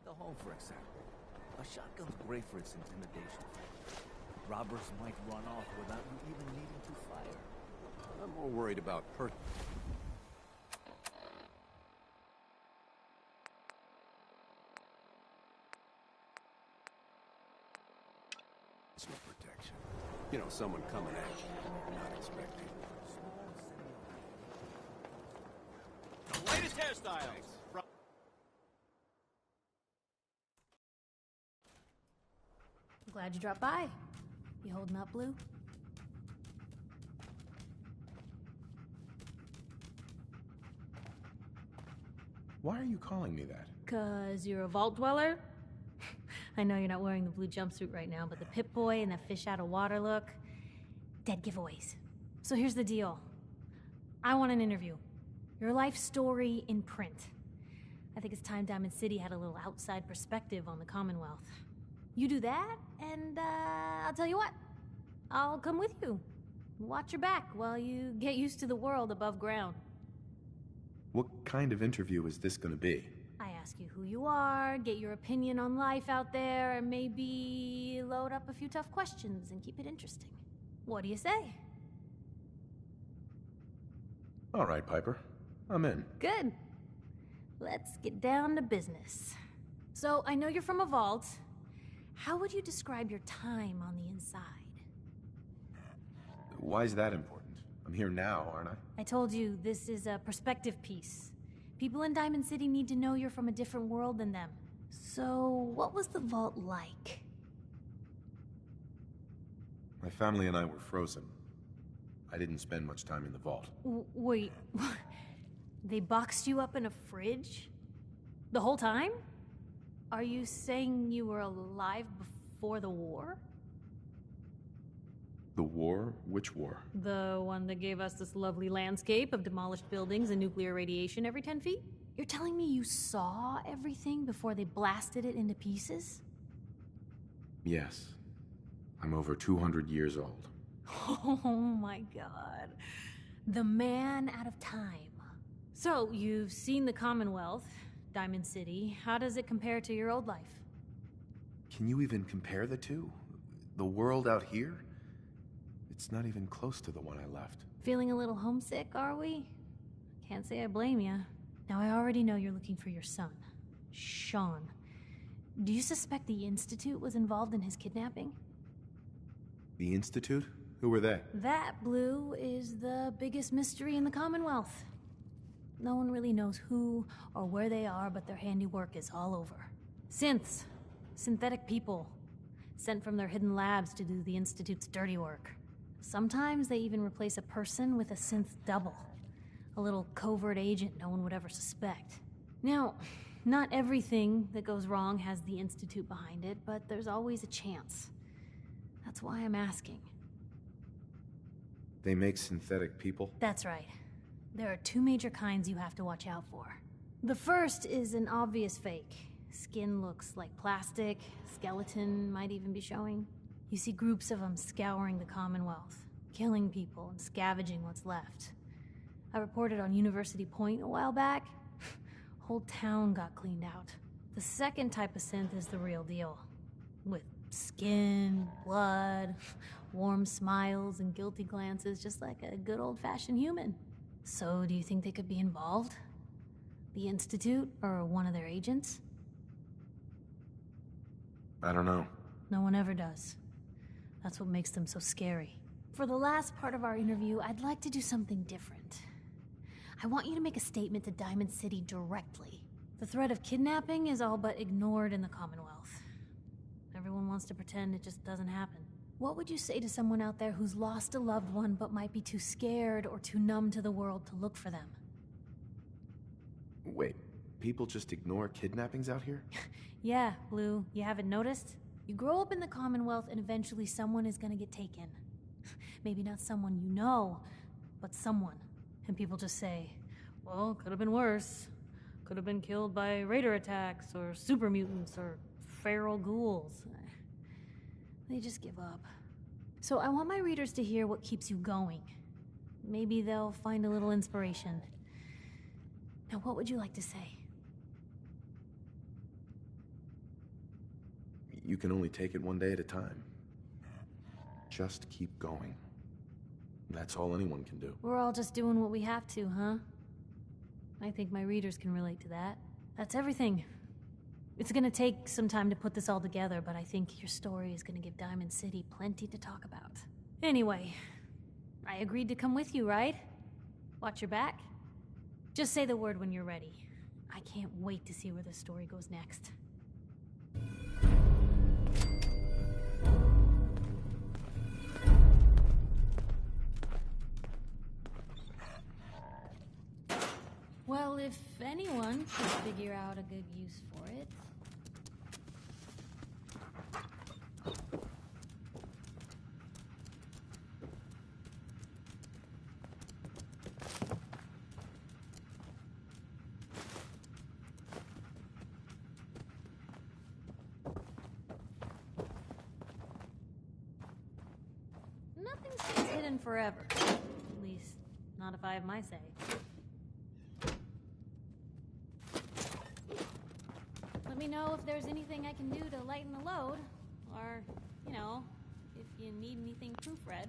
The home, for example. A shotgun's great for its intimidation. Robbers might run off without you even needing to fire. I'm more worried about personal protection. You know, someone coming at you, not expecting. The latest hairstyles. Glad you dropped by. You holding up, Blue? Why are you calling me that? 'Cause you're a vault dweller? I know you're not wearing the blue jumpsuit right now, but the Pip-Boy and the fish out of water look... dead giveaways. So here's the deal. I want an interview. Your life story in print. I think it's time Diamond City had a little outside perspective on the Commonwealth. You do that, and I'll tell you what. I'll come with you. Watch your back while you get used to the world above ground. What kind of interview is this gonna be? I ask you who you are, get your opinion on life out there, and maybe load up a few tough questions and keep it interesting. What do you say? All right, Piper. I'm in. Good. Let's get down to business. So, I know you're from a vault. How would you describe your time on the inside? Why is that important? I'm here now, aren't I? I told you, this is a perspective piece. People in Diamond City need to know you're from a different world than them. So, what was the vault like? My family and I were frozen. I didn't spend much time in the vault. Wait, they boxed you up in a fridge? The whole time? Are you saying you were alive before the war? The war? Which war? The one that gave us this lovely landscape of demolished buildings and nuclear radiation every 10 feet? You're telling me you saw everything before they blasted it into pieces? Yes. I'm over 200 years old. Oh my god. The man out of time. So, you've seen the Commonwealth, Diamond City. How does it compare to your old life? Can you even compare the two? The world out here? It's not even close to the one I left. Feeling a little homesick, are we? Can't say I blame you. Now, I already know you're looking for your son, Sean. Do you suspect the Institute was involved in his kidnapping? The Institute? Who were they? That, Blue, is the biggest mystery in the Commonwealth. No one really knows who or where they are, but their handiwork is all over. Synths. Synthetic people. Sent from their hidden labs to do the Institute's dirty work. Sometimes they even replace a person with a synth double. A little covert agent no one would ever suspect. Now, not everything that goes wrong has the Institute behind it, but there's always a chance. That's why I'm asking. They make synthetic people? That's right. There are two major kinds you have to watch out for. The first is an obvious fake. Skin looks like plastic, skeleton might even be showing. You see groups of them scouring the Commonwealth, killing people and scavenging what's left. I reported on University Point a while back. Whole town got cleaned out. The second type of synth is the real deal. With skin, blood, warm smiles, and guilty glances, just like a good old-fashioned human. So, do you think they could be involved? The Institute, or one of their agents? I don't know. No one ever does. That's what makes them so scary. For the last part of our interview, I'd like to do something different. I want you to make a statement to Diamond City directly. The threat of kidnapping is all but ignored in the Commonwealth. Everyone wants to pretend it just doesn't happen. What would you say to someone out there who's lost a loved one but might be too scared or too numb to the world to look for them? Wait, people just ignore kidnappings out here? Yeah, Blue, you haven't noticed? You grow up in the Commonwealth and eventually someone is gonna get taken. Maybe not someone you know, but someone. And people just say, well, could have been worse. Could have been killed by raider attacks, or super mutants, or feral ghouls. They just give up. So I want my readers to hear what keeps you going. Maybe they'll find a little inspiration. Now, what would you like to say? You can only take it one day at a time. Just keep going. That's all anyone can do. We're all just doing what we have to, huh? I think my readers can relate to that. That's everything. It's gonna take some time to put this all together, but I think your story is gonna give Diamond City plenty to talk about. Anyway, I agreed to come with you, right? Watch your back? Just say the word when you're ready. I can't wait to see where the story goes next. Well, if anyone could figure out a good use for it. Nothing stays hidden forever. At least, not if I have my say. Let me know if there's anything I can do to lighten the load. Or, you know, if you need anything proofread.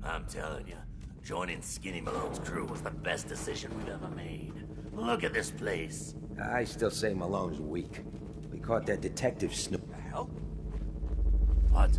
I'm telling you, joining Skinny Malone's crew was the best decision we've ever made. Look at this place. I still say Malone's weak. We caught that detective snoop. The hell? What?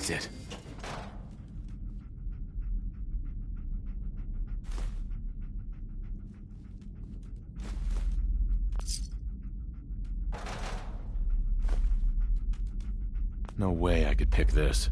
That's it. No way I could pick this.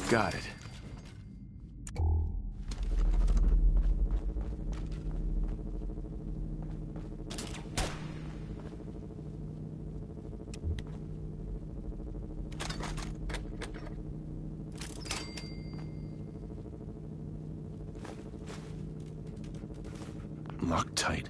Got it. Locked tight.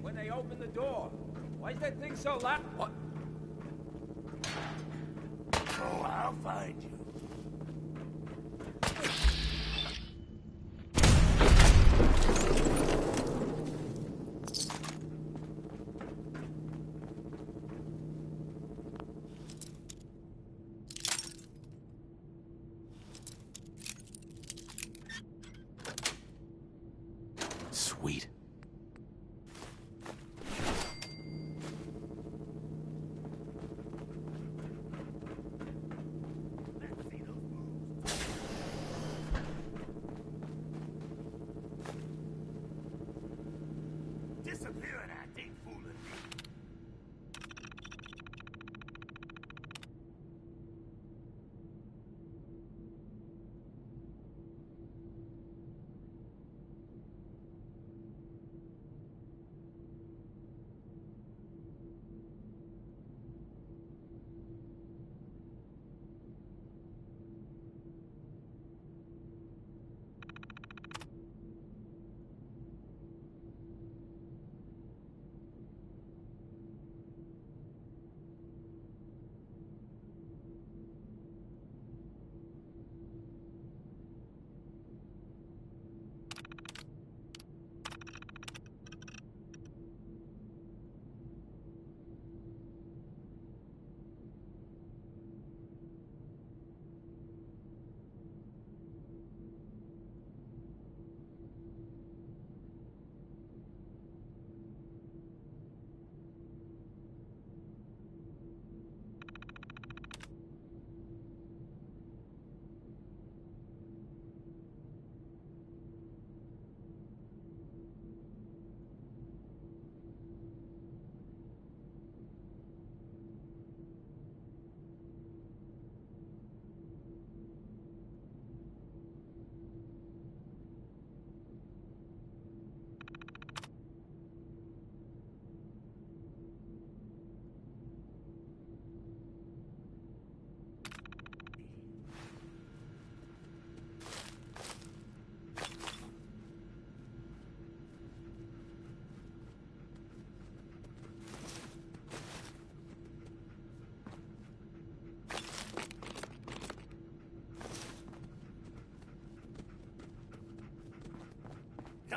When they open the door. Why is that thing so loud? What? Oh, I'll find you. Sweet.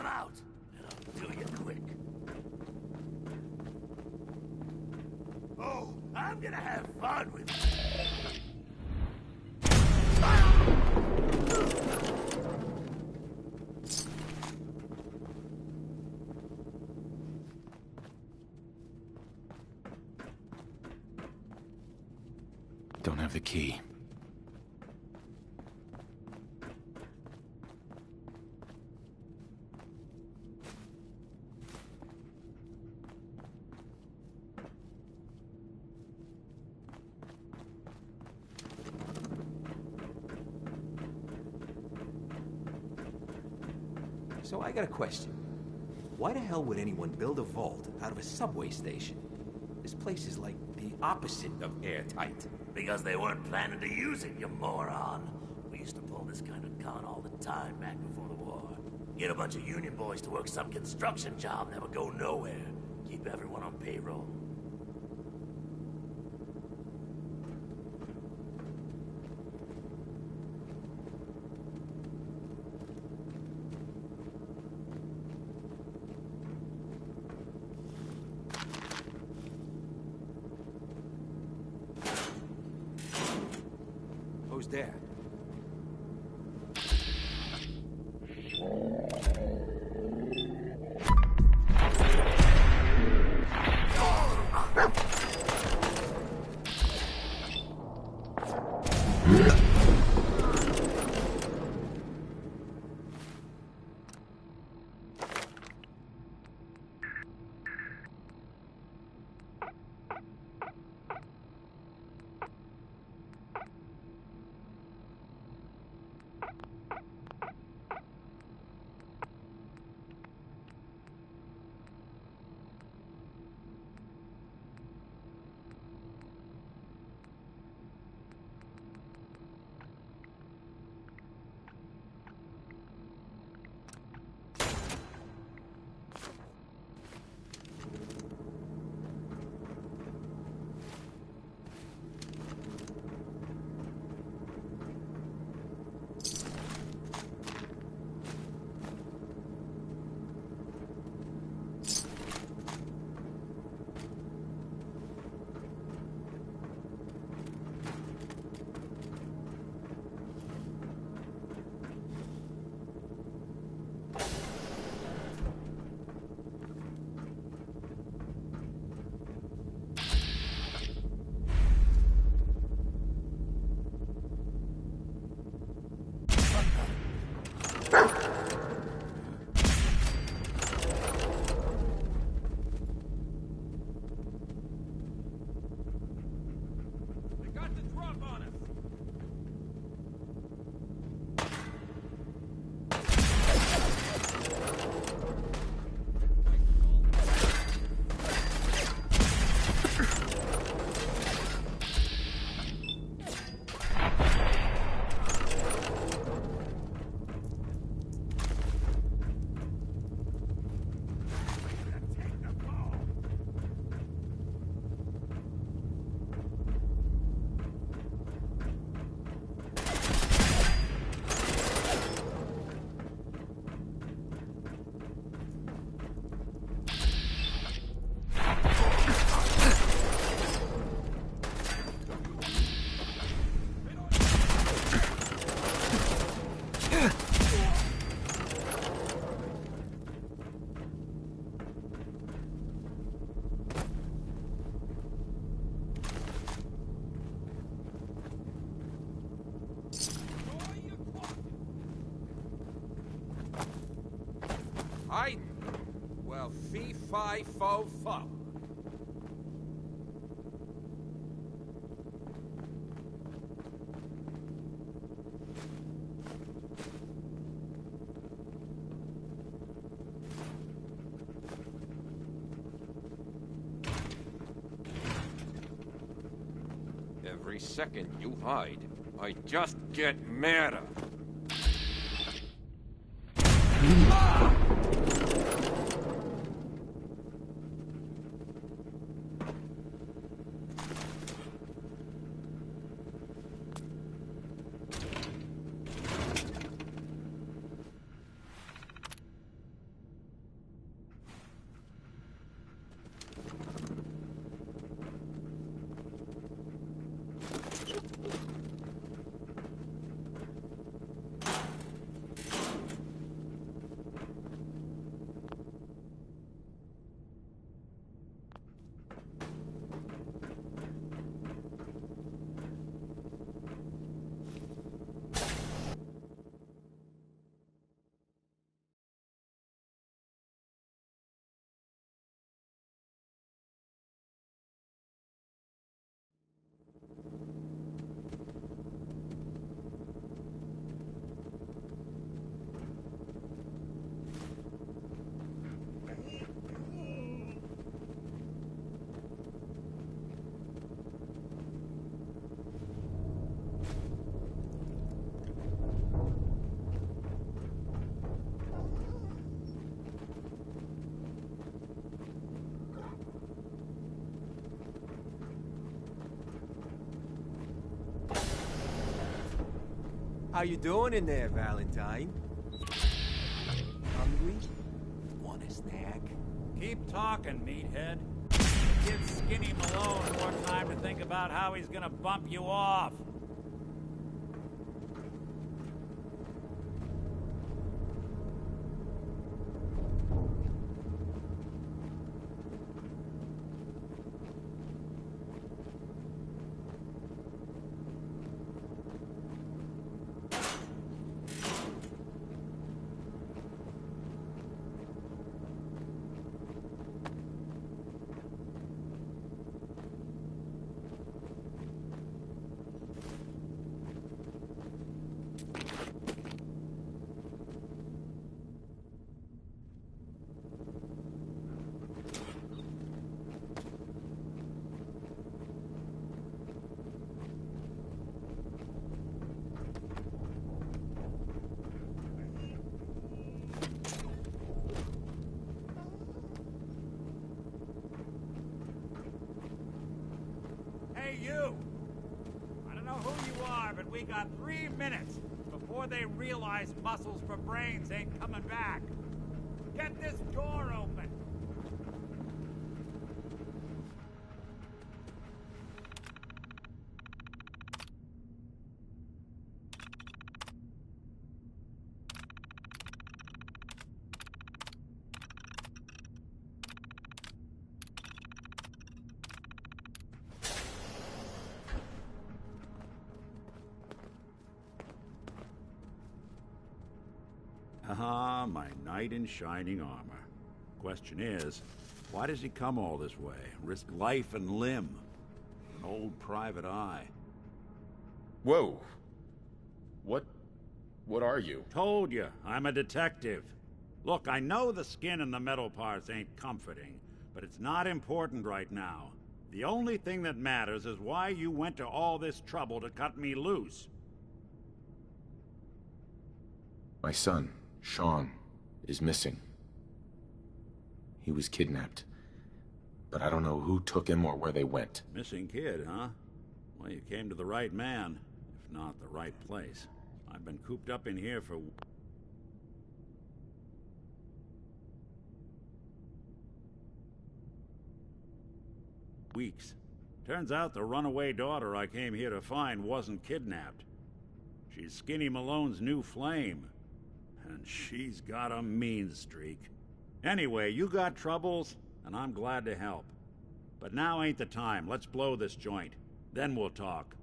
Come out, and I'll do you quick. Oh, I'm gonna have fun with you. Don't have the key. So I got a question. Why the hell would anyone build a vault out of a subway station? This place is like the opposite of airtight. Because they weren't planning to use it, you moron. We used to pull this kind of con all the time back before the war. Get a bunch of union boys to work some construction job that would go nowhere. Keep everyone on payroll. Who's there? Well, fee-fi-fo-fum. Every second you hide, I just get madder. How you doing in there, Valentine? Hungry? Want a snack? Keep talking, meathead. Give Skinny Malone more time to think about how he's gonna bump you off. Hey, you! I don't know who you are, but we got 3 minutes before they realize muscles for brains ain't coming back. Get this door open! Ah, my knight in shining armor. Question is, why does he come all this way? Risk life and limb? An old private eye. Whoa. What are you? Told you, I'm a detective. Look, I know the skin and the metal parts ain't comforting, but it's not important right now. The only thing that matters is why you went to all this trouble to cut me loose. My son, Sean, is missing. He was kidnapped. But I don't know who took him or where they went. Missing kid, huh? Well, you came to the right man, if not the right place. I've been cooped up in here for... weeks. Turns out the runaway daughter I came here to find wasn't kidnapped. She's Skinny Malone's new flame. And she's got a mean streak. Anyway, you got troubles, and I'm glad to help. But now ain't the time. Let's blow this joint. Then we'll talk.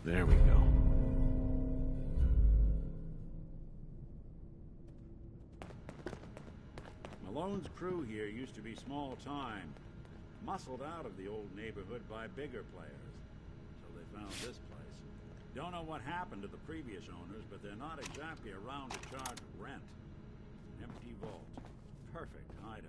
There we go. Malone's crew here used to be small time. Muscled out of the old neighborhood by bigger players. So they found this place. Don't know what happened to the previous owners, but they're not exactly around to charge rent. An empty vault. Perfect hideout.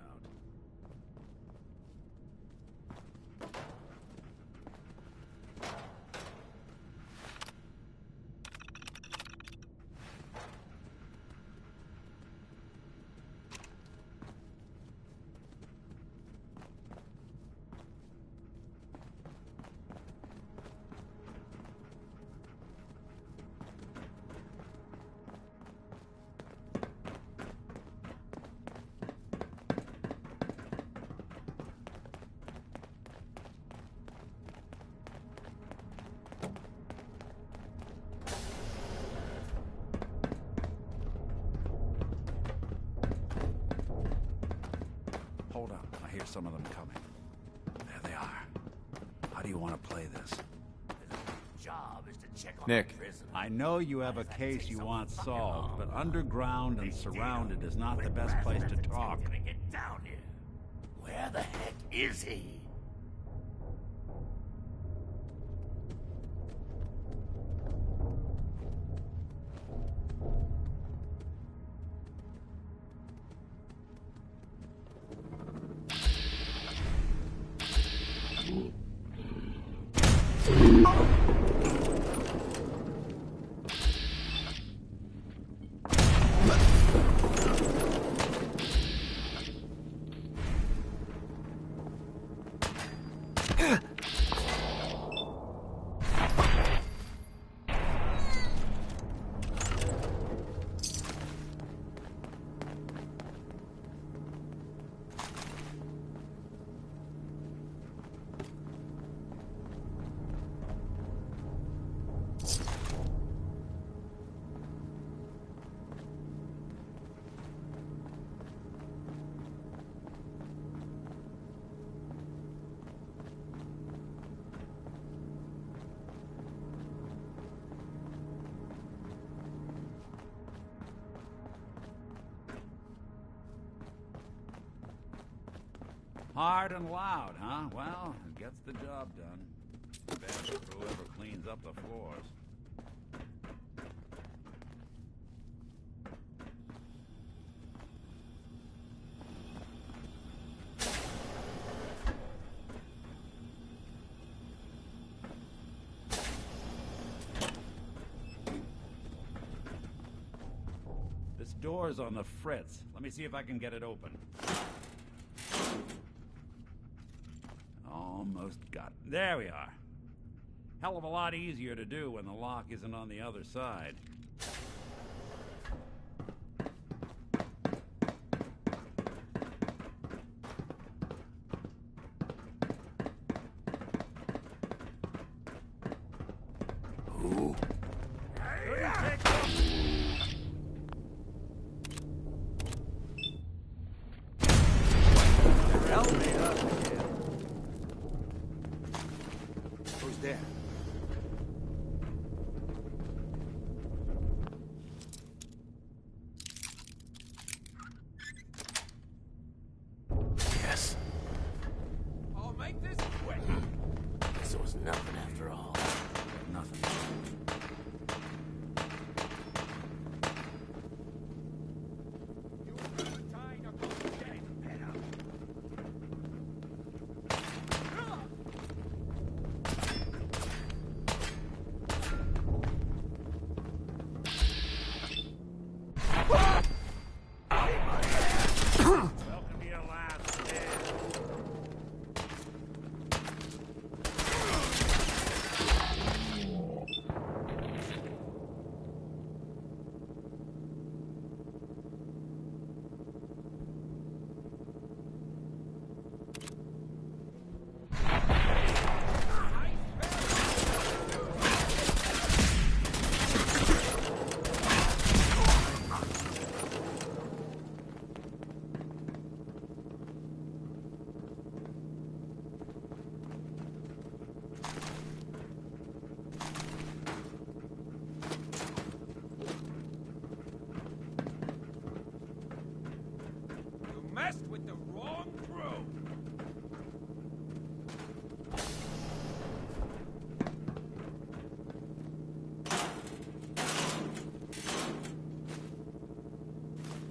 Hold up, I hear some of them coming. There they are. How do you want to play this? Job is to check on Nick. prison. I know you have a case you want solved, but underground and surrounded is not the best place to talk. Get down here. Where the heck is he? Hard and loud, huh? Well, it gets the job done. Bad for whoever cleans up the floors. This door's on the fritz. Let me see if I can get it open. Almost got it. There we are. Hell of a lot easier to do when the lock isn't on the other side. Ooh. Who's there? Yes. I'll make this quick. Guess it was nothing after all. Nothing. Welcome to your last day. You messed with the wrong crew.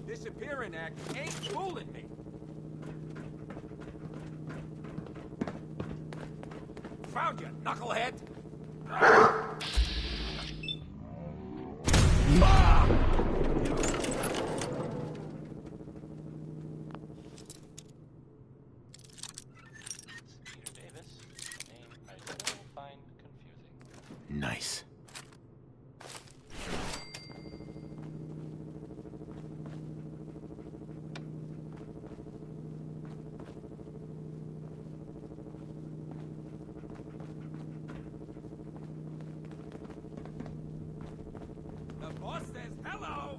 Disappearing act ain't fooling me. Found you, knucklehead. Peter Davis, a name I still find confusing. Nice. The boss says hello.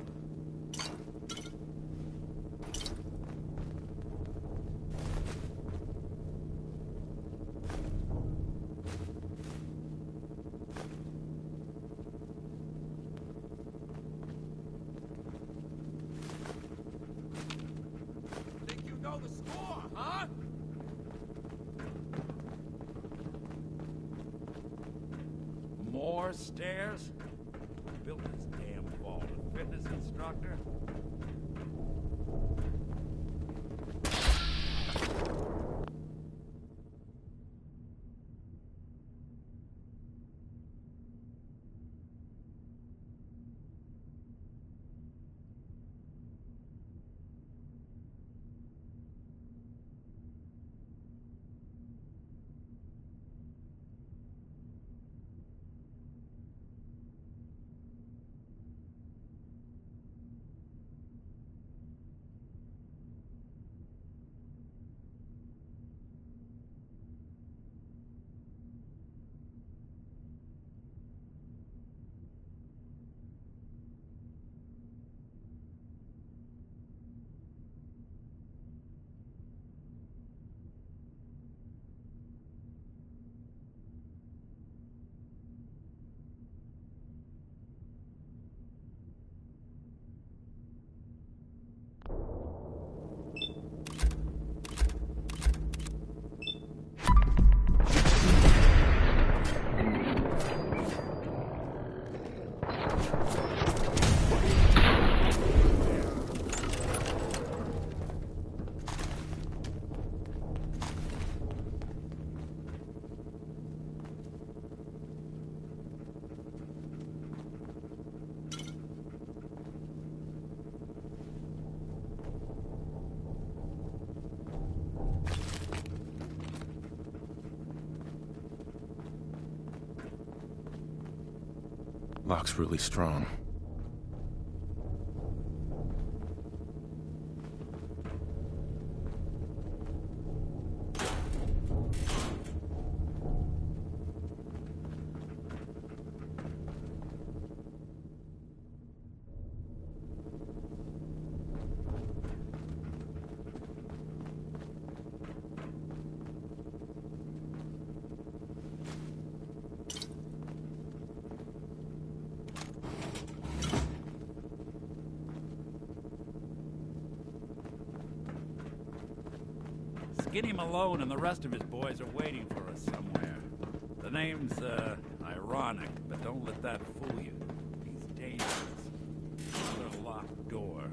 Think you know the score, huh? More stairs? Built this damn vault. A fitness instructor? Lock's really strong. Skinny Malone and the rest of his boys are waiting for us somewhere. The name's, ironic, but don't let that fool you. He's dangerous. Another locked door.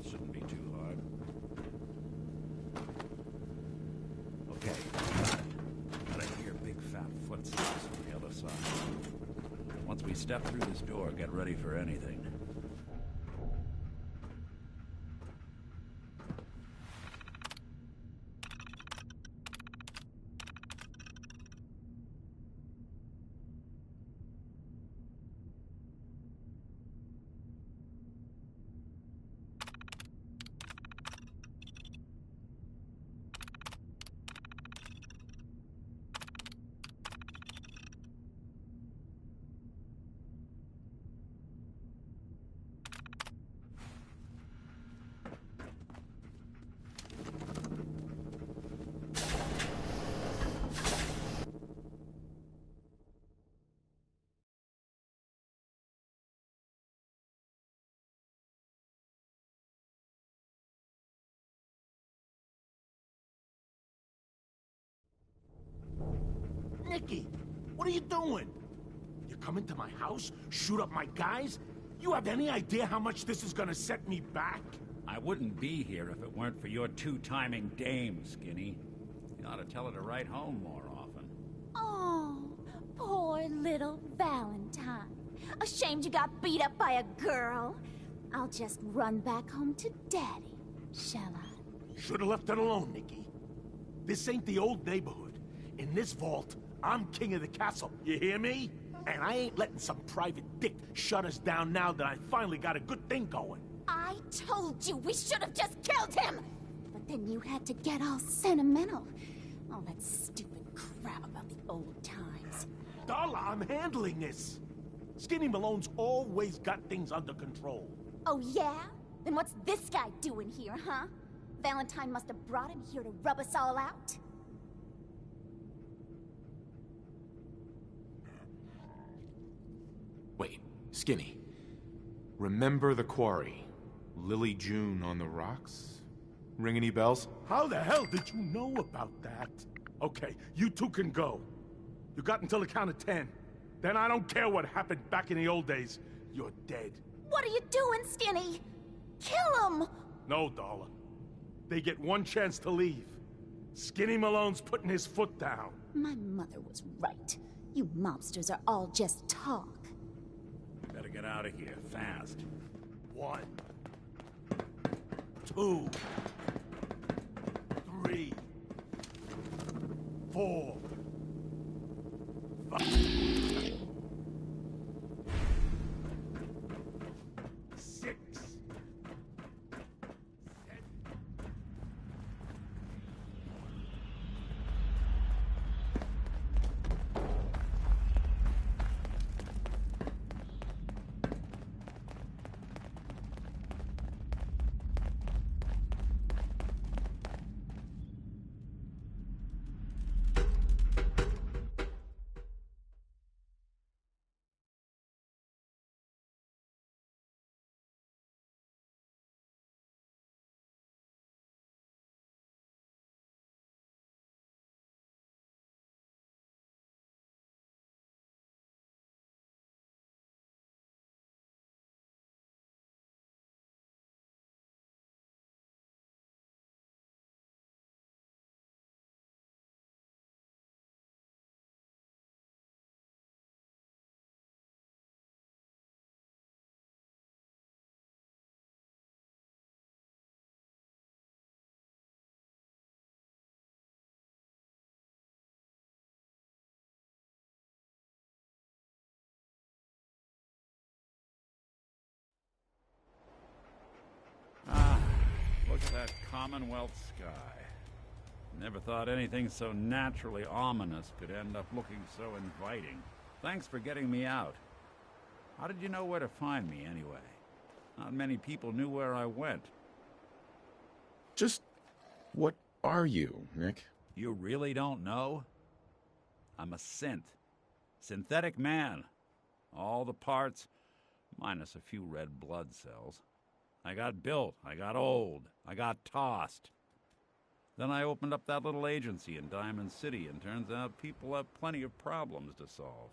Shouldn't be too hard. Okay, got it. Gotta hear big fat footsteps on the other side. Once we step through this door, get ready for anything. Nicky, what are you doing? You come into my house, shoot up my guys? You have any idea how much this is gonna set me back? I wouldn't be here if it weren't for your two-timing dame, Skinny. You ought to tell her to write home more often. Oh, poor little Valentine. Ashamed you got beat up by a girl? I'll just run back home to Daddy, shall I? Should've left it alone, Nicky. This ain't the old neighborhood. In this vault, I'm king of the castle, you hear me? And I ain't letting some private dick shut us down now that I finally got a good thing going. I told you we should have just killed him! But then you had to get all sentimental. All that stupid crap about the old times. Darla, I'm handling this. Skinny Malone's always got things under control. Oh yeah? Then what's this guy doing here, huh? Valentine must have brought him here to rub us all out? Wait, Skinny. Remember the quarry? Lily June on the rocks? Ring any bells? How the hell did you know about that? Okay, you two can go. You got until the count of 10. Then I don't care what happened back in the old days. You're dead. What are you doing, Skinny? Kill him! No, Darla. They get one chance to leave. Skinny Malone's putting his foot down. My mother was right. You mobsters are all just talk. Better get out of here, fast. 1, 2, 3, 4, 5, 6, 7. Commonwealth sky. Never thought anything so naturally ominous could end up looking so inviting. Thanks for getting me out. How did you know where to find me, anyway? Not many people knew where I went. Just what are you, Nick? You really don't know? I'm a synth. Synthetic man. All the parts, minus a few red blood cells. I got built, I got old, I got tossed. Then I opened up that little agency in Diamond City, and turns out people have plenty of problems to solve.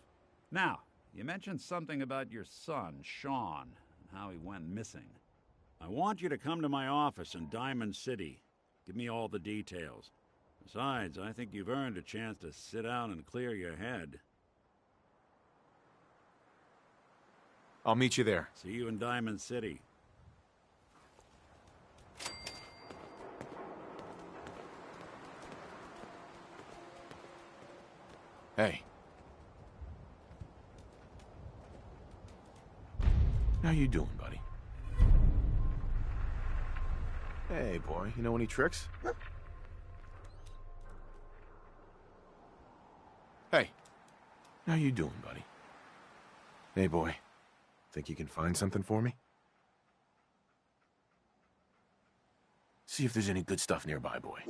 Now, you mentioned something about your son, Sean, and how he went missing. I want you to come to my office in Diamond City. Give me all the details. Besides, I think you've earned a chance to sit down and clear your head. I'll meet you there. See you in Diamond City. Hey. How you doing, buddy? Hey, boy, you know any tricks? Hey. How you doing, buddy? Hey, boy. Think you can find something for me? See if there's any good stuff nearby, boy.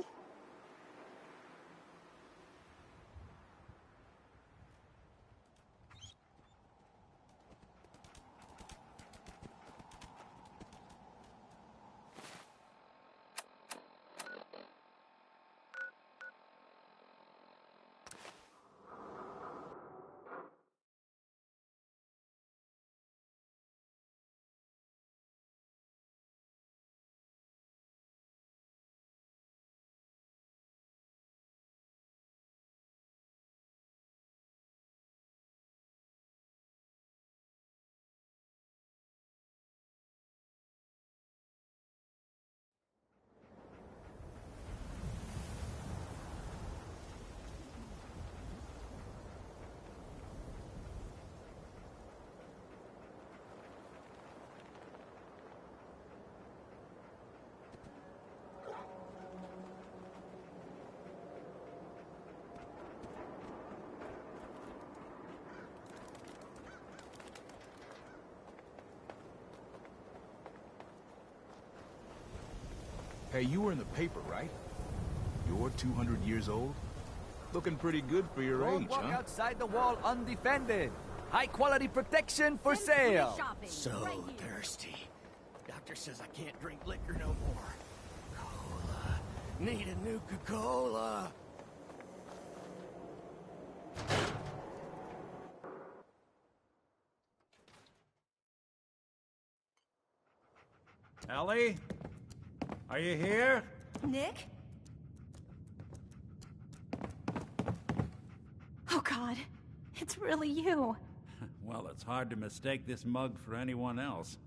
Hey, you were in the paper, right? You're 200 years old? Looking pretty good for your age, Walk huh? outside the wall undefended. High quality protection for sale. So thirsty. Doctor says I can't drink liquor no more. Cola. Need a Nuka-Cola. Ellie? Are you here? Nick? Oh, God. It's really you. Well, it's hard to mistake this mug for anyone else.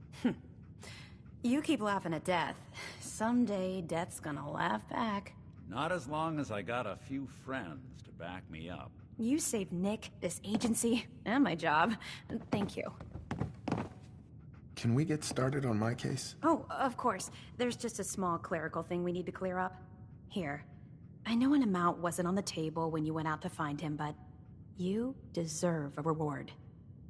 You keep laughing at death. Someday, death's gonna laugh back. Not as long as I got a few friends to back me up. You saved Nick, this agency, and my job. Thank you. Can we get started on my case? Oh, of course. There's just a small clerical thing we need to clear up. Here. I know an amount wasn't on the table when you went out to find him, but you deserve a reward.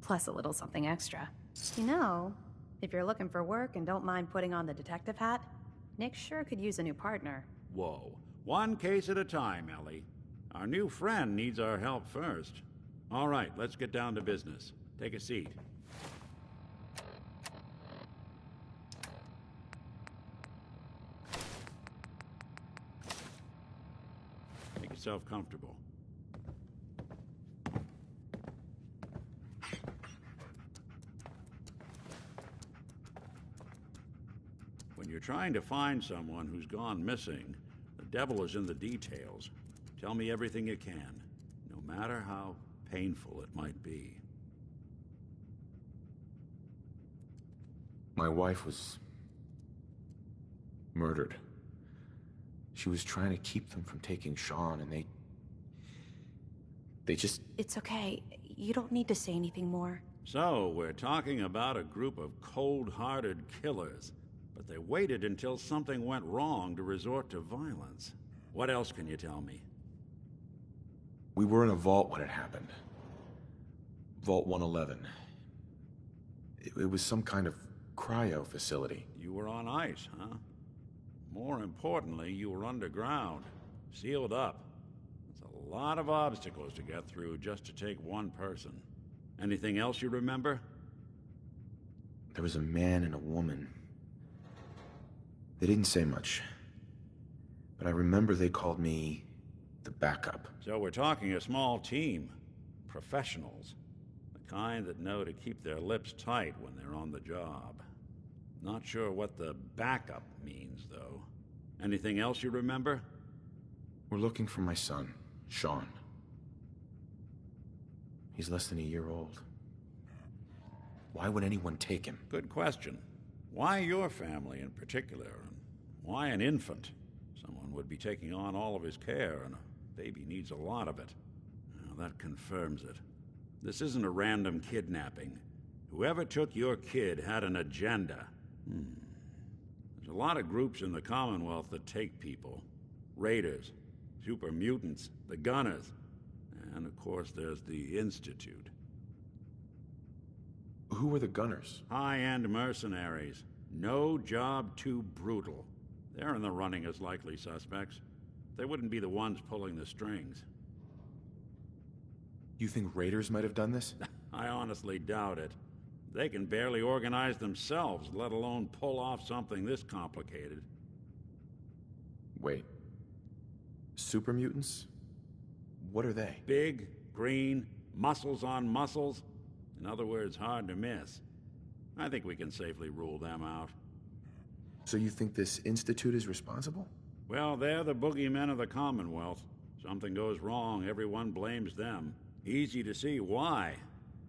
Plus a little something extra. You know, if you're looking for work and don't mind putting on the detective hat, Nick sure could use a new partner. Whoa. One case at a time, Ellie. Our new friend needs our help first. All right, let's get down to business. Take a seat. Make yourself comfortable. When you're trying to find someone who's gone missing, the devil is in the details. Tell me everything you can, no matter how painful it might be. My wife was murdered. She was trying to keep them from taking Sean, and they just... It's okay. You don't need to say anything more. So, we're talking about a group of cold-hearted killers. But but they waited until something went wrong to resort to violence. What else can you tell me? We were in a vault when it happened. Vault 111. It was some kind of cryo facility. You were on ice, huh? More importantly, you were underground, sealed up. There's a lot of obstacles to get through just to take one person. Anything else you remember? There was a man and a woman. They didn't say much. But I remember they called me the backup. So we're talking a small team. Professionals. The kind that know to keep their lips tight when they're on the job. Not sure what the backup means, though. Anything else you remember? We're looking for my son, Sean. He's less than a year old. Why would anyone take him? Good question. Why your family in particular? And why an infant? Someone would be taking on all of his care, and a baby needs a lot of it. Now, that confirms it. This isn't a random kidnapping. Whoever took your kid had an agenda. There's a lot of groups in the Commonwealth that take people. Raiders, super mutants, the Gunners, and of course there's the Institute. Who are the Gunners? High-end mercenaries. No job too brutal. They're in the running as likely suspects. They wouldn't be the ones pulling the strings. You think raiders might have done this? I honestly doubt it. They can barely organize themselves, let alone pull off something this complicated. Wait. Super mutants? What are they? Big, green, muscles on muscles. In other words, hard to miss. I think we can safely rule them out. So you think this Institute is responsible? Well, they're the boogeymen of the Commonwealth. Something goes wrong, everyone blames them. Easy to see why.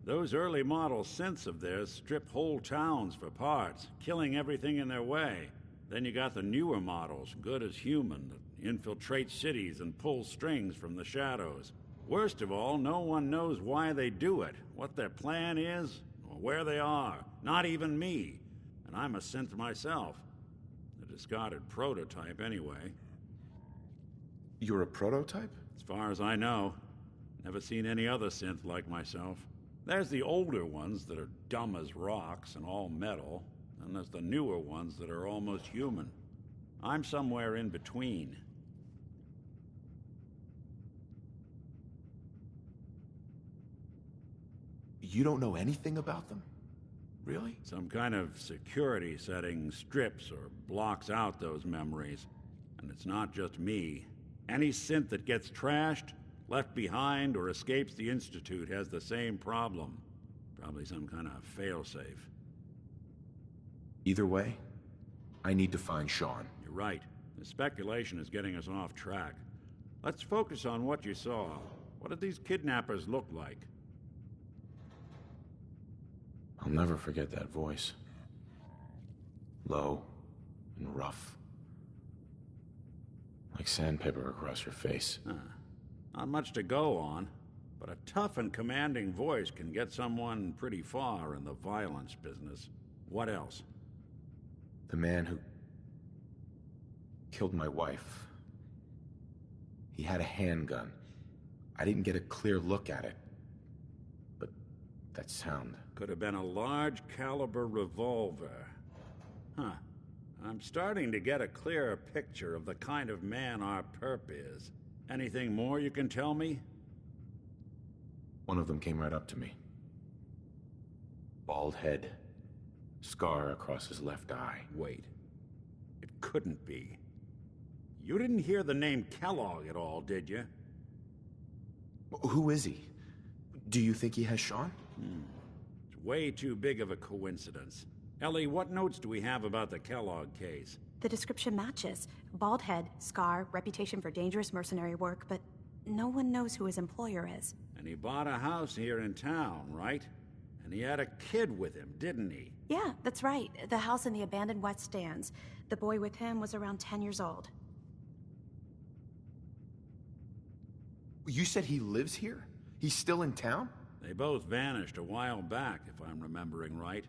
Those early model synths of theirs strip whole towns for parts, killing everything in their way. Then you got the newer models, good as human, that infiltrate cities and pull strings from the shadows. Worst of all, no one knows why they do it, what their plan is, or where they are. Not even me. And I'm a synth myself. A discarded prototype, anyway. You're a prototype? As far as I know. Never seen any other synth like myself. There's the older ones that are dumb as rocks and all metal, and there's the newer ones that are almost human. I'm somewhere in between. You don't know anything about them? Really? Some kind of security setting strips or blocks out those memories. And it's not just me. Any synth that gets trashed, left behind, or escapes the Institute has the same problem. Probably some kind of failsafe. Either way, I need to find Sean. You're right. The speculation is getting us off track. Let's focus on what you saw. What did these kidnappers look like? I'll never forget that voice. Low and rough. Like sandpaper across your face. Not much to go on, but a tough and commanding voice can get someone pretty far in the violence business. What else? The man who killed my wife. He had a handgun. I didn't get a clear look at it. But that sound... Could have been a large caliber revolver. Huh. I'm starting to get a clearer picture of the kind of man our perp is. Anything more you can tell me? One of them came right up to me. Bald head. Scar across his left eye. Wait. It couldn't be. You didn't hear the name Kellogg at all, did you? Who is he? Do you think he has Sean? It's way too big of a coincidence. Ellie, what notes do we have about the Kellogg case? The description matches. Bald head, scar, reputation for dangerous mercenary work, but no one knows who his employer is. And he bought a house here in town, right? And he had a kid with him, didn't he? Yeah, that's right. The house in the abandoned West Stands. The boy with him was around 10 years old. You said he lives here? He's still in town? They both vanished a while back, if I'm remembering right.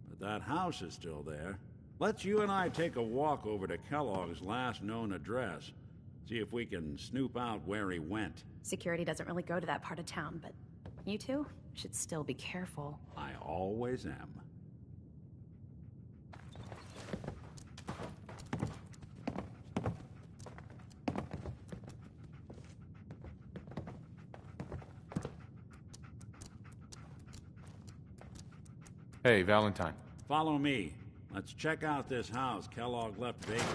But that house is still there. Let's you and I take a walk over to Kellogg's last known address. See if we can snoop out where he went. Security doesn't really go to that part of town, but you two should still be careful. I always am. Hey, Valentine. Follow me. Let's check out this house Kellogg left vacant.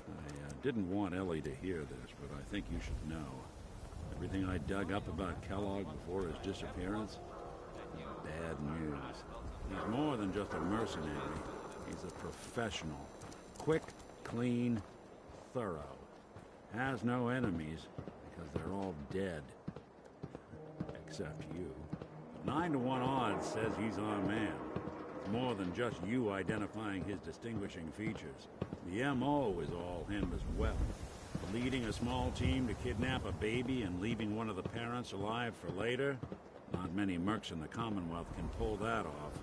I didn't want Ellie to hear this, but I think you should know. Everything I dug up about Kellogg before his disappearance, bad news. He's more than just a mercenary. He's a professional. Quick, clean, thorough. Has no enemies, because they're all dead. Except you. 9 to 1 odds says he's our man. It's more than just you identifying his distinguishing features. The M.O. is all him as well. Leading a small team to kidnap a baby and leaving one of the parents alive for later? Not many mercs in the Commonwealth can pull that off.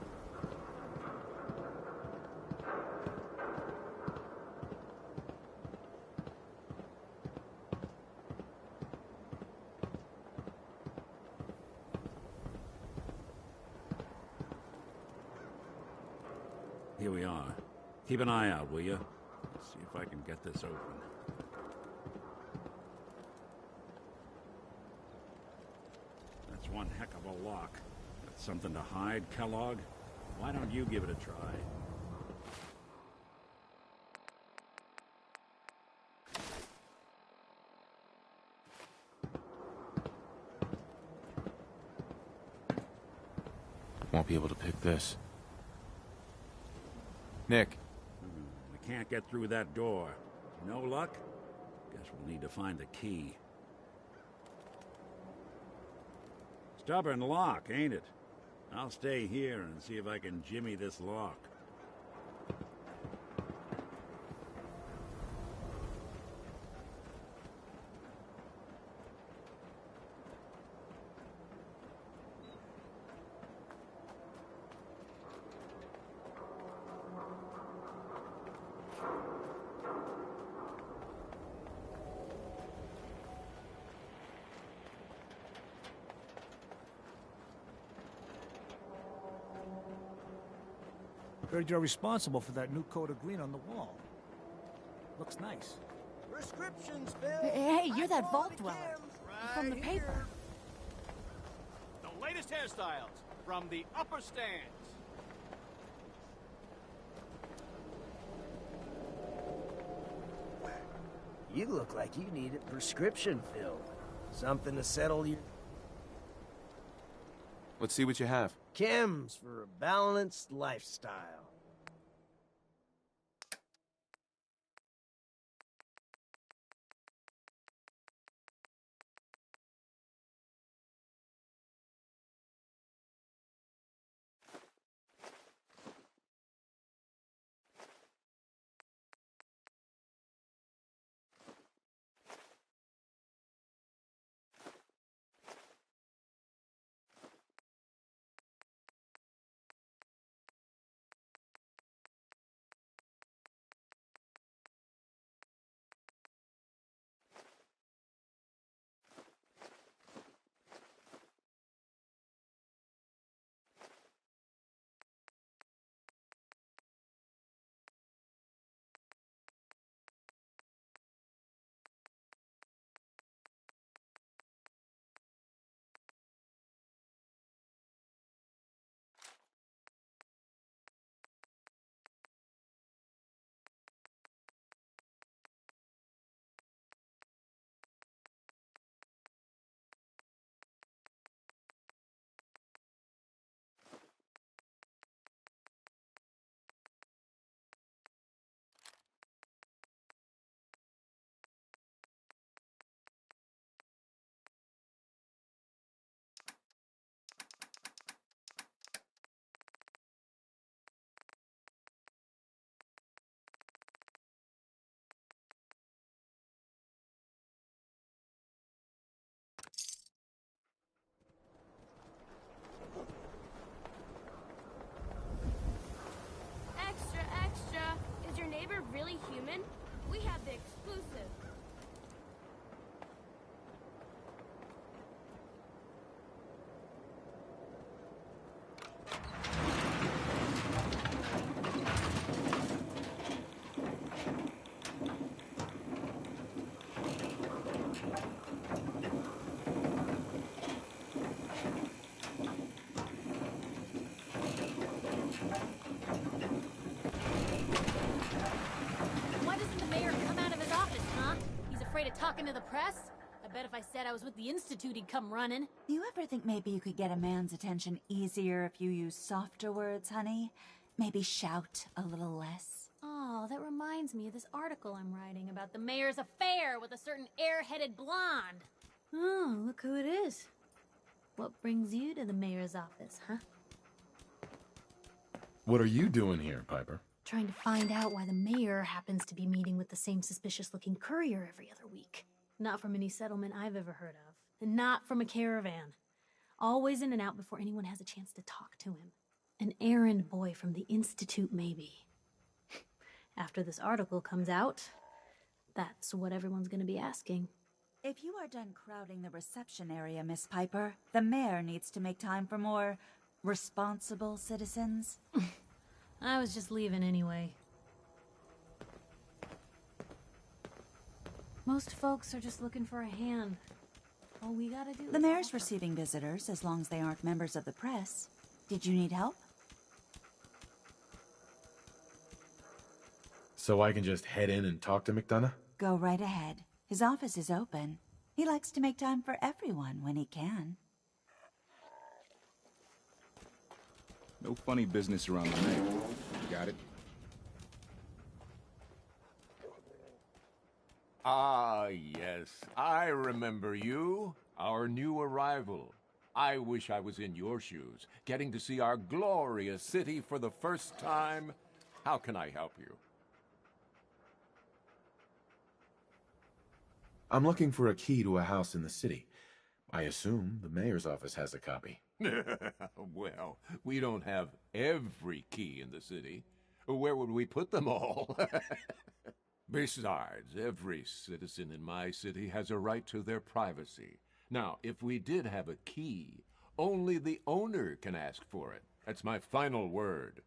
Here we are. Keep an eye out, will you? See if I can get this open. That's one heck of a lock. Got something to hide, Kellogg? Why don't you give it a try? Won't be able to pick this. Nick. We can't get through that door. No luck? Guess we'll need to find the key. Stubborn lock, ain't it? I'll stay here and see if I can jimmy this lock. Heard you're responsible for that new coat of green on the wall. Looks nice. Prescriptions, Bill. Hey, you're that vault dweller from the paper. The latest hairstyles from the upper stands. You look like you need a prescription filled. Something to settle your... Let's see what you have. Chems for a balanced lifestyle. talking to the press? I bet if I said I was with the Institute, he'd come running. You ever think maybe you could get a man's attention easier if you use softer words, honey? Maybe shout a little less? Oh, that reminds me of this article I'm writing about the mayor's affair with a certain air-headed blonde. Oh, look who it is. What brings you to the mayor's office, huh? What are you doing here, Piper? Trying to find out why the mayor happens to be meeting with the same suspicious-looking courier every other week. Not from any settlement I've ever heard of. And not from a caravan. Always in and out before anyone has a chance to talk to him. An errand boy from the Institute, maybe. After this article comes out, that's what everyone's gonna be asking. If you are done crowding the reception area, Miss Piper, the mayor needs to make time for more responsible citizens. I was just leaving anyway. Most folks are just looking for a hand. All we gotta do The mayor's receiving visitors as long as they aren't members of the press. Did you need help? So I can just head in and talk to McDonough? Go right ahead. His office is open. He likes to make time for everyone when he can. No funny business around the mayor. Got it? Ah, yes. I remember you. Our new arrival. I wish I was in your shoes, getting to see our glorious city for the first time. How can I help you? I'm looking for a key to a house in the city. I assume the mayor's office has a copy. Well, we don't have every key in the city. Where would we put them all? Besides, every citizen in my city has a right to their privacy. Now, if we did have a key, only the owner can ask for it. That's my final word.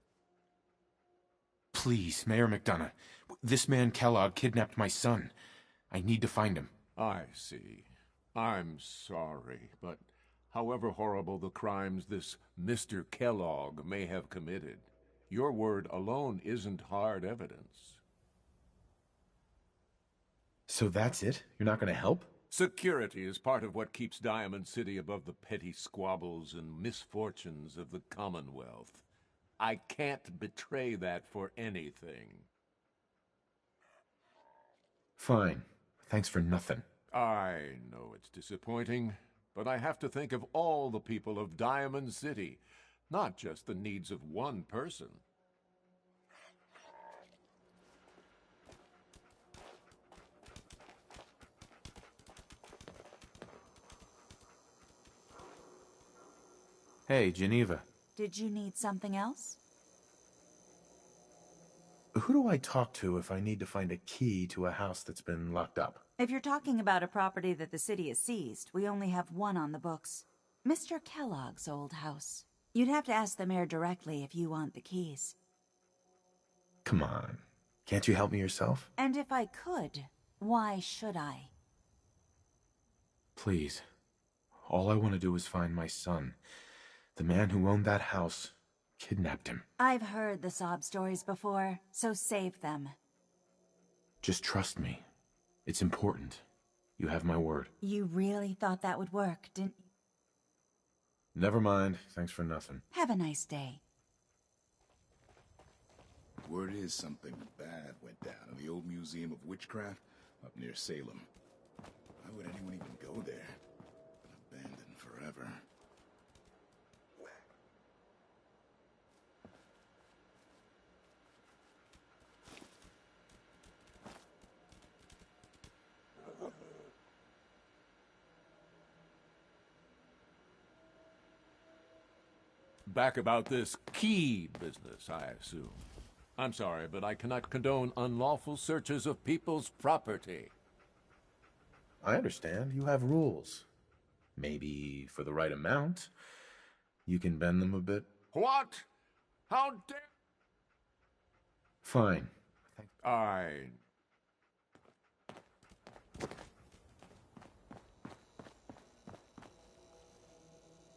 Please, Mayor McDonough. This man Kellogg kidnapped my son. I need to find him. I see. I'm sorry, but however horrible the crimes this Mr. Kellogg may have committed, your word alone isn't hard evidence. So that's it? You're not going to help? Security is part of what keeps Diamond City above the petty squabbles and misfortunes of the Commonwealth. I can't betray that for anything. Fine. Thanks for nothing. I know it's disappointing, but I have to think of all the people of Diamond City, not just the needs of one person. Hey, Geneva. Did you need something else? Who do I talk to if I need to find a key to a house that's been locked up? If you're talking about a property that the city has seized, we only have one on the books. Mr. Kellogg's old house. You'd have to ask the mayor directly if you want the keys. Come on. Can't you help me yourself? And if I could, why should I? Please. All I want to do is find my son. The man who owned that house kidnapped him. I've heard the sob stories before, so save them. Just trust me. It's important. You have my word. You really thought that would work, didn't you? Never mind. Thanks for nothing. Have a nice day. Word is something bad went down in the old Museum of Witchcraft up near Salem. Why would anyone even go there? Been abandoned forever. Back about this key business, I assume. I'm sorry, but I cannot condone unlawful searches of people's property. I understand. You have rules. Maybe for the right amount, you can bend them a bit. What? How dare... Fine.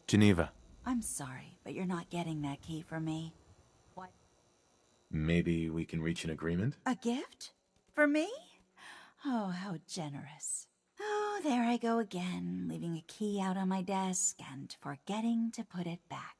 Geneva. I'm sorry, but you're not getting that key from me. What? Maybe we can reach an agreement? A gift? For me? Oh, how generous. Oh, there I go again, leaving a key out on my desk and forgetting to put it back.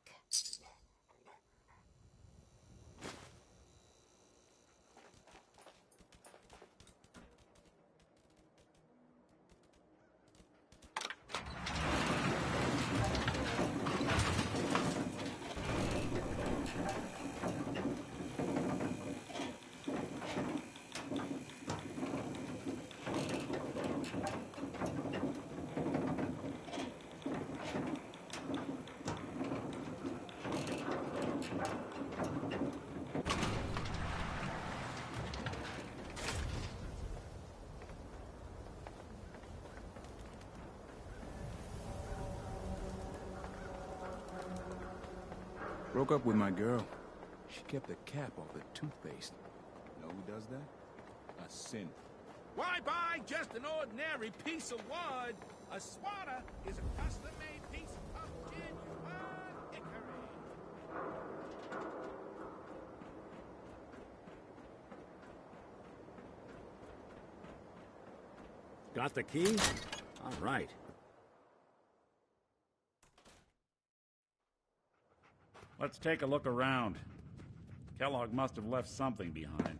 Broke up with my girl. She kept the cap off the toothpaste. Know who does that? A synth. Why buy just an ordinary piece of wood? A swatter is a custom-made piece of genuine hickory. Got the key? All right. Let's take a look around. Kellogg must have left something behind.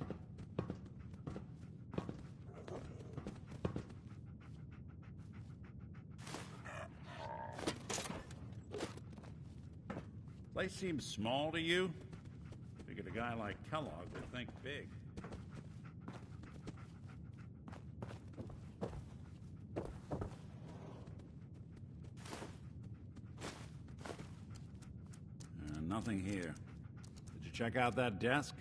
Place seems small to you? Figured a guy like Kellogg would think big. Nothing here. Did you check out that desk?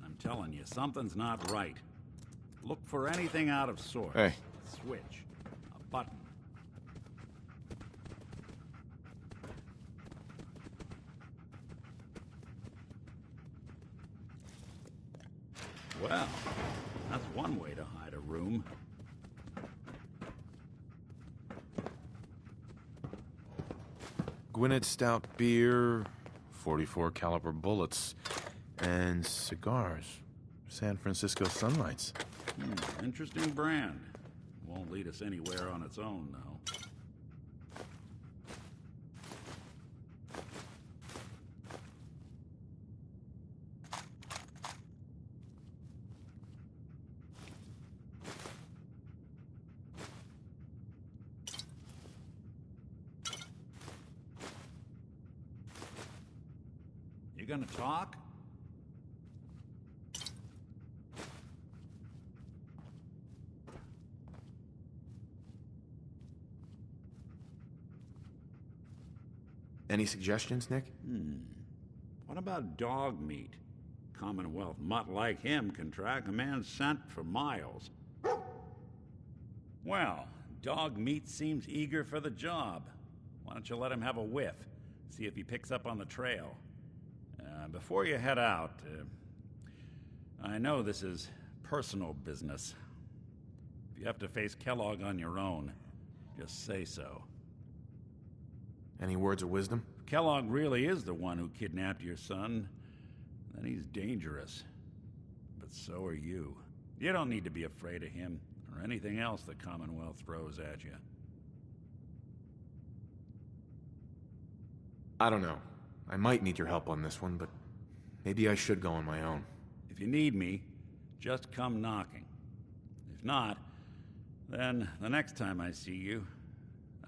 I'm telling you, something's not right. Look for anything out of sorts. Hey. Switch. A button. Well, that's one way to hide a room. Gwinnett Stout beer, 44 caliber bullets, and cigars. San Francisco Sunlights. Interesting brand. Won't lead us anywhere on its own, though. You gonna talk? Any suggestions, Nick? What about dog meat? Commonwealth mutt like him can track a man's scent for miles. Well, dog meat seems eager for the job. Why don't you let him have a whiff? See if he picks up on the trail. Before you head out, I know this is personal business. If you have to face Kellogg on your own, just say so. Any words of wisdom? If Kellogg really is the one who kidnapped your son, then he's dangerous. But so are you. You don't need to be afraid of him or anything else the Commonwealth throws at you. I don't know. I might need your help on this one, but maybe I should go on my own. If you need me, just come knocking. If not, then the next time I see you,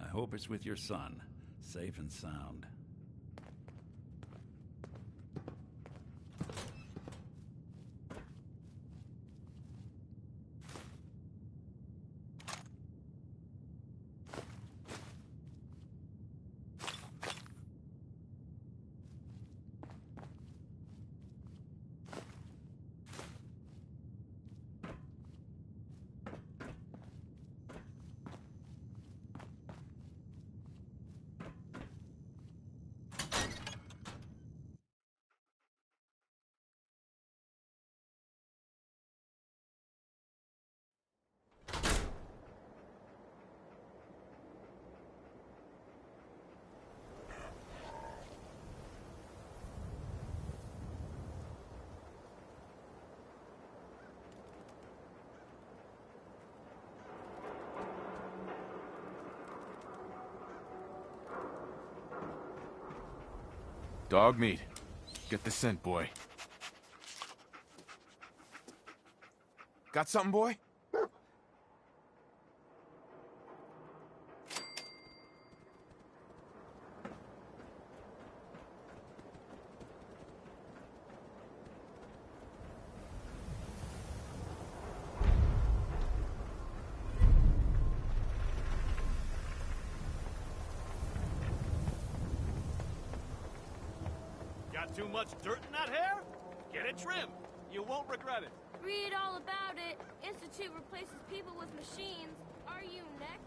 I hope it's with your son, safe and sound. Dog meat. Get the scent, boy. Got something, boy? Got too much dirt in that hair? Get it trimmed. You won't regret it. Read all about it. Institute replaces people with machines. Are you next?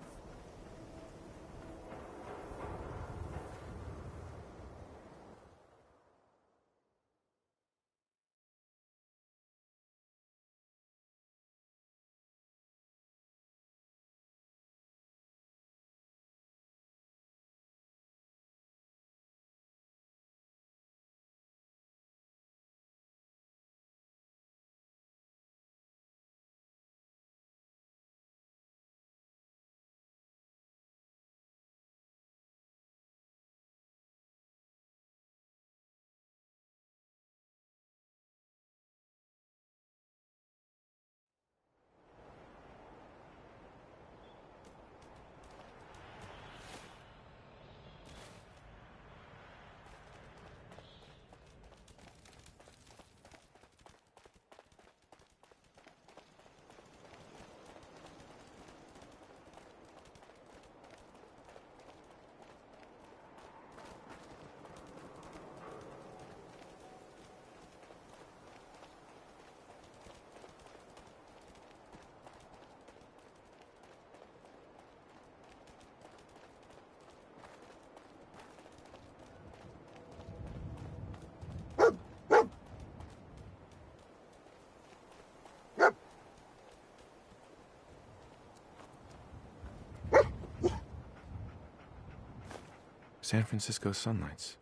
San Francisco Sunlights.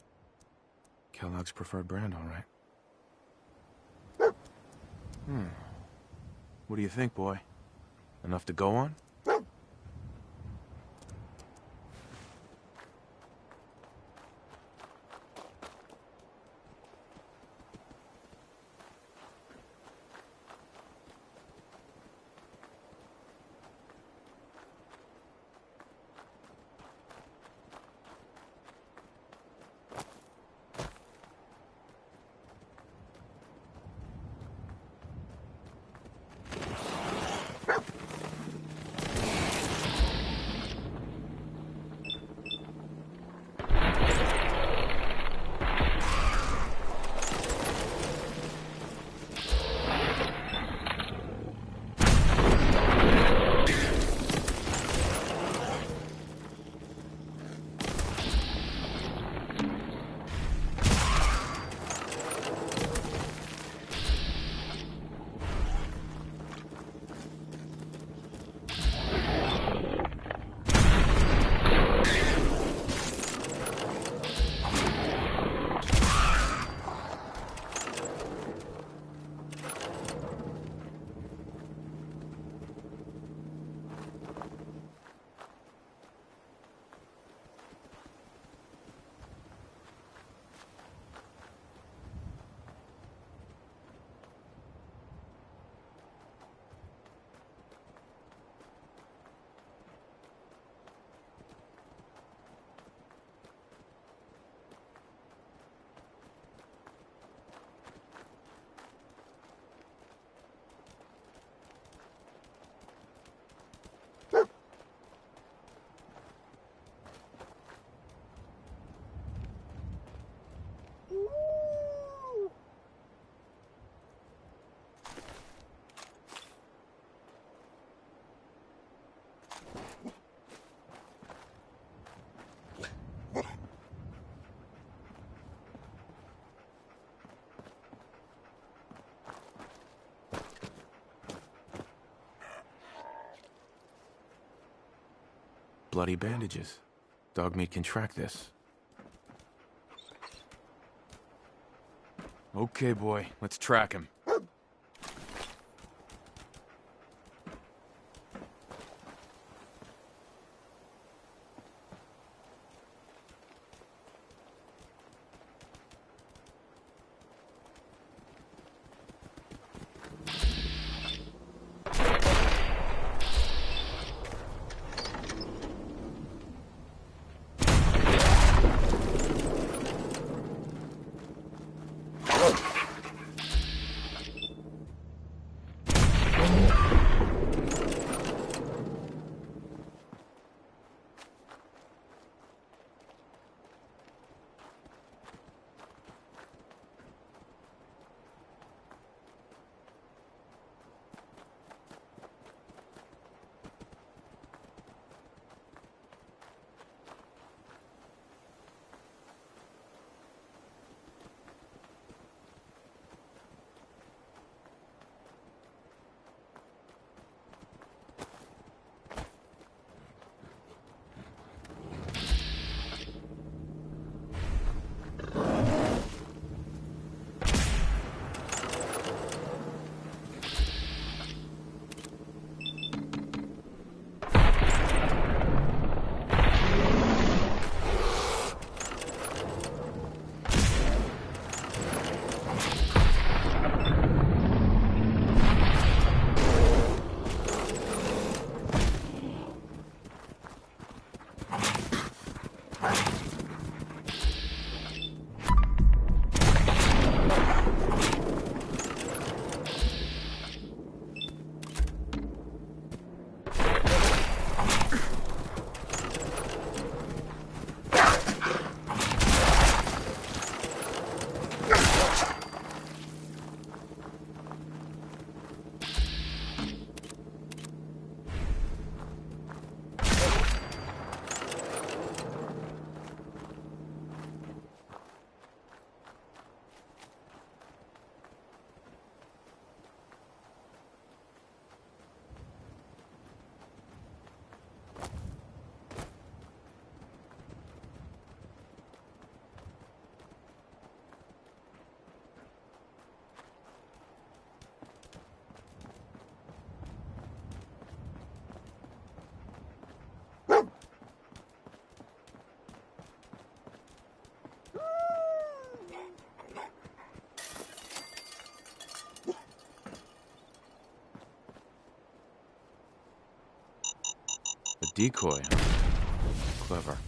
Kellogg's preferred brand, all right. What do you think, boy? Enough to go on? Bloody bandages. Dogmeat can track this. Okay, boy, let's track him. decoy. Clever.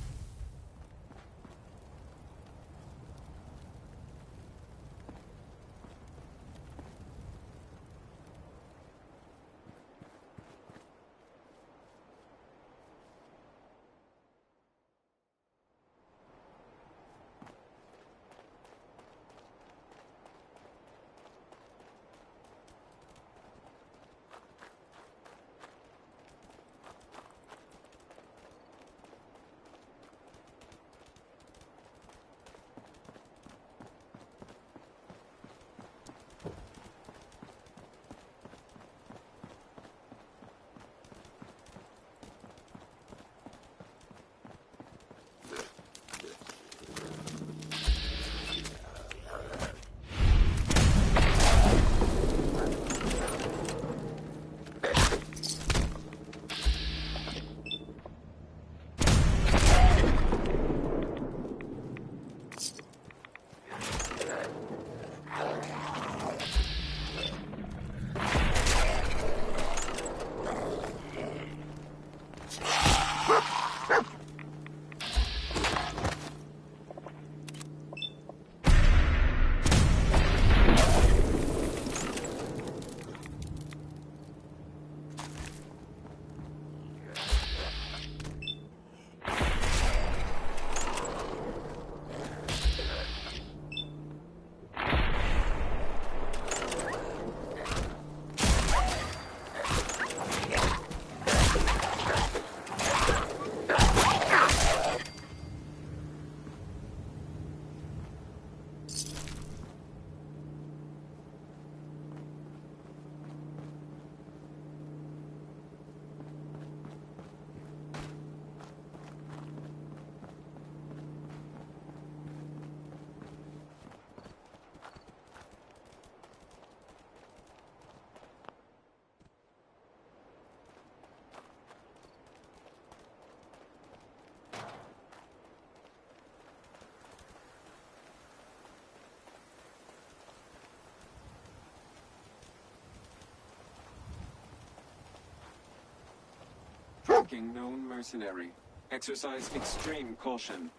Tracking known mercenary. Exercise extreme caution.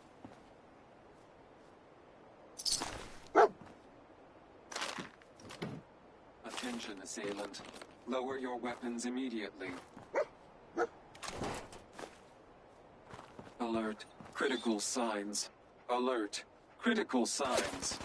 Attention, assailant. Lower your weapons immediately. Alert. Critical signs. Alert. Critical signs.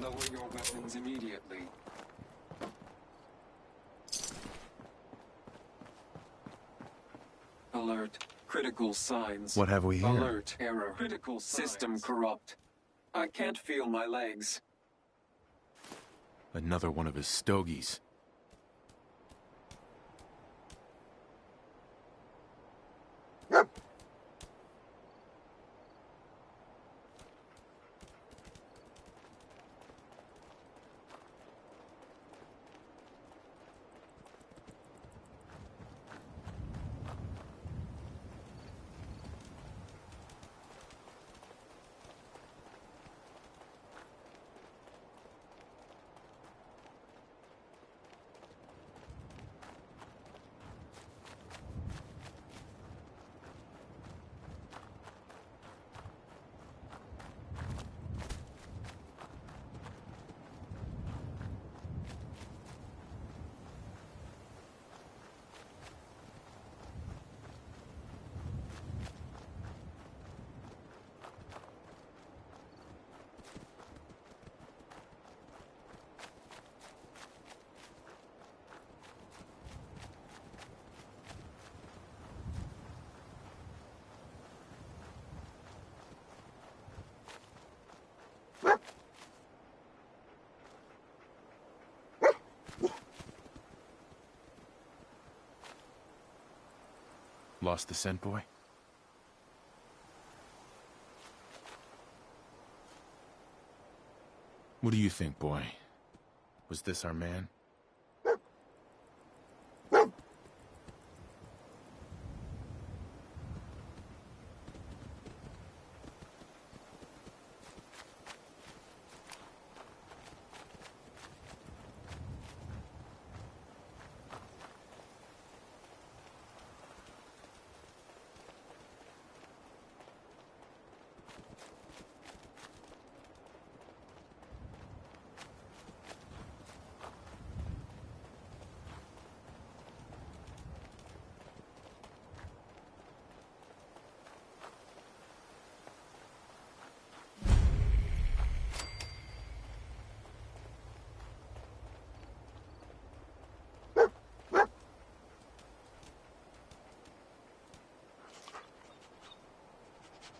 Lower your weapons immediately. Alert. Critical signs. What have we here? Alert. Error. Critical system corrupt. I can't feel my legs. Another one of his stogies. Lost the scent, boy? What do you think, boy? Was this our man?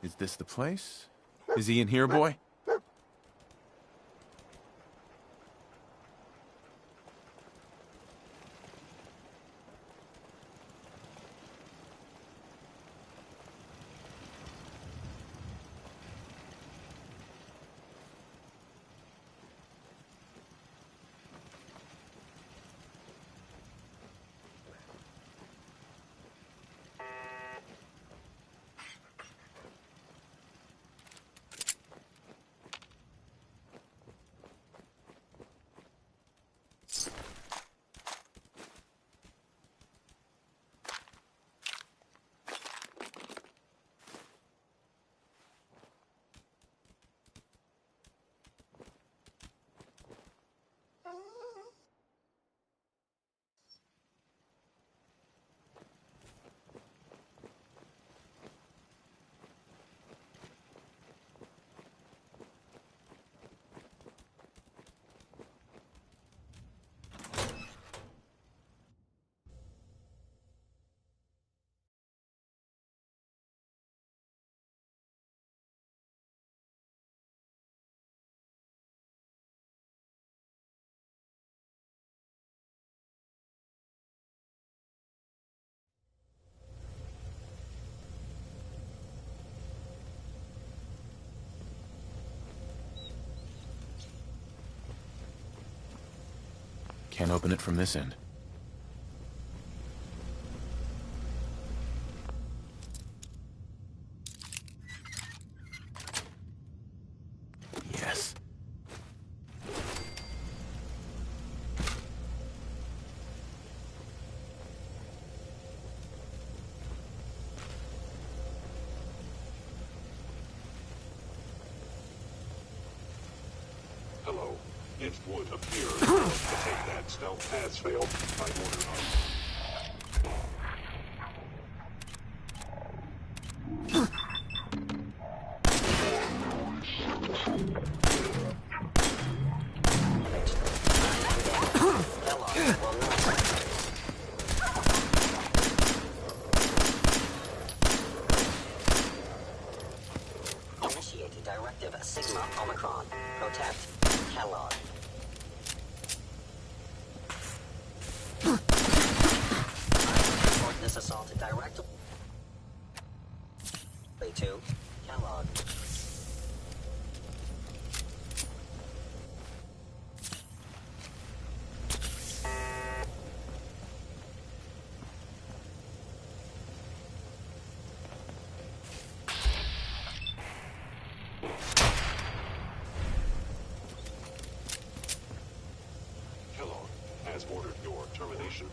Is this the place? Is he in here, boy? Can't open it from this end. Yes. Hello. It would appear to take that stealth has failed by order of... Initiate Directive Sigma Omicron. Protect Kellogg. Report this assault directly to Kellogg. Kellogg has ordered your termination.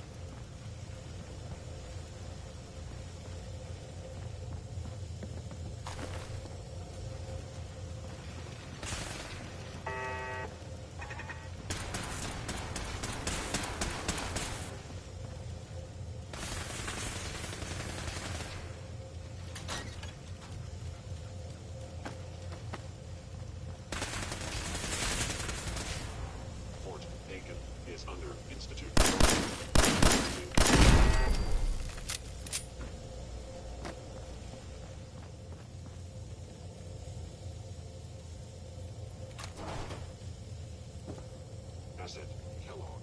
Fort Aiken is under Institute. Asset Kellogg.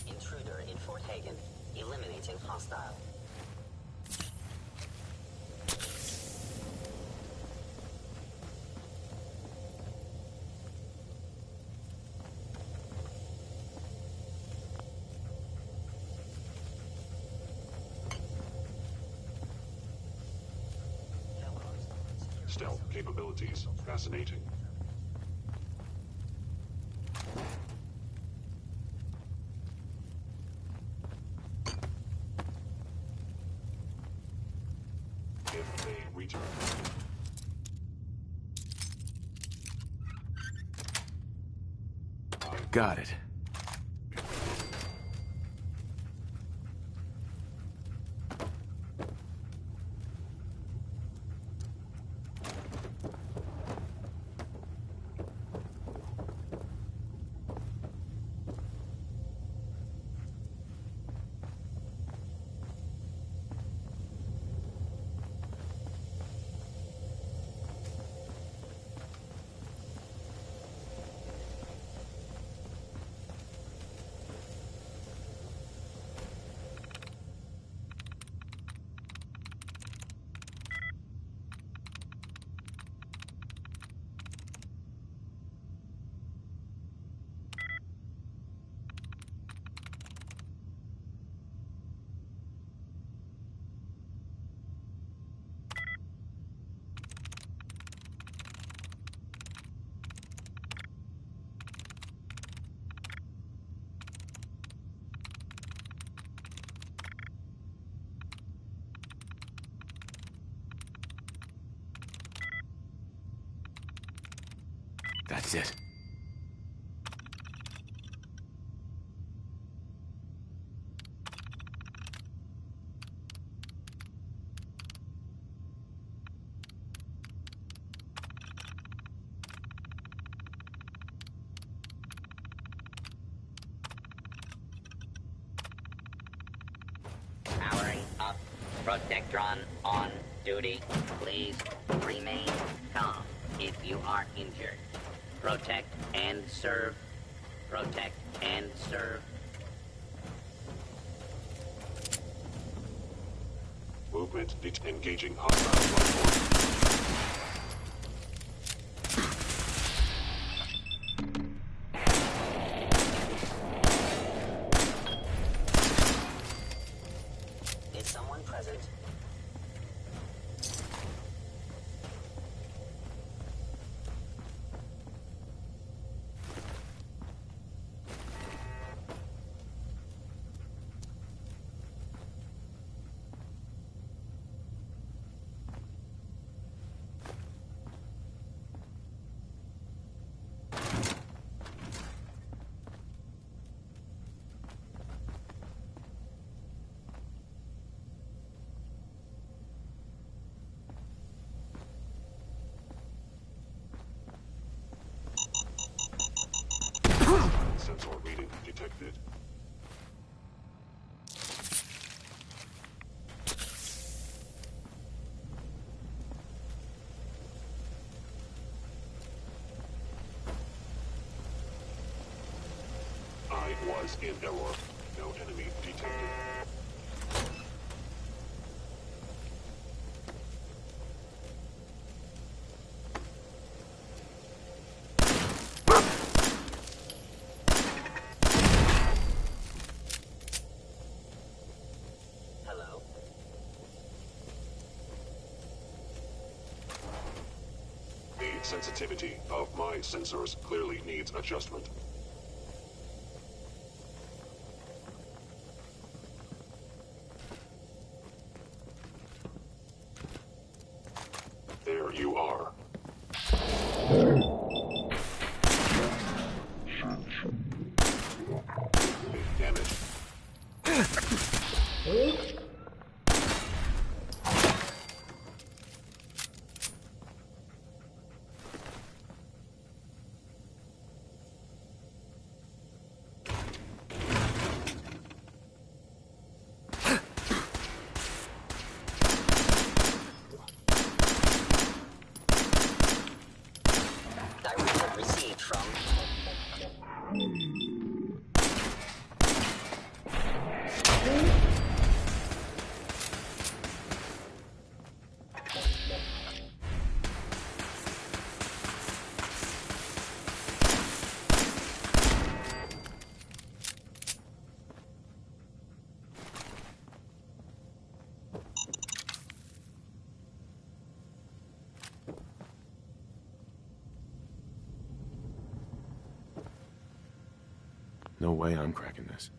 Intruder in Fort Hagen. Eliminating hostile. Stealth capabilities. Fascinating. If they return. Got it. That's it. Powering up. Protectron on duty. Please remain calm if you are injured. Protect and serve. Protect and serve. Movement engaging hostile life force. Is someone present? Sensor reading detected. I was in error. No enemy detected. Hello? The sensitivity of my sensors clearly needs adjustment. There you are. Damn it. from. No way I'm cracking this.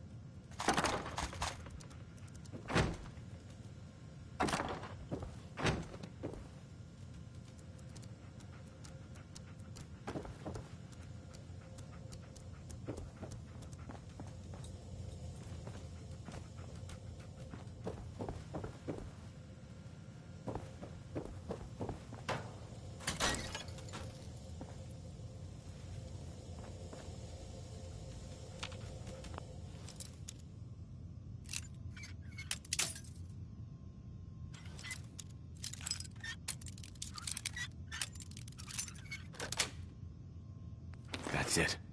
That's it.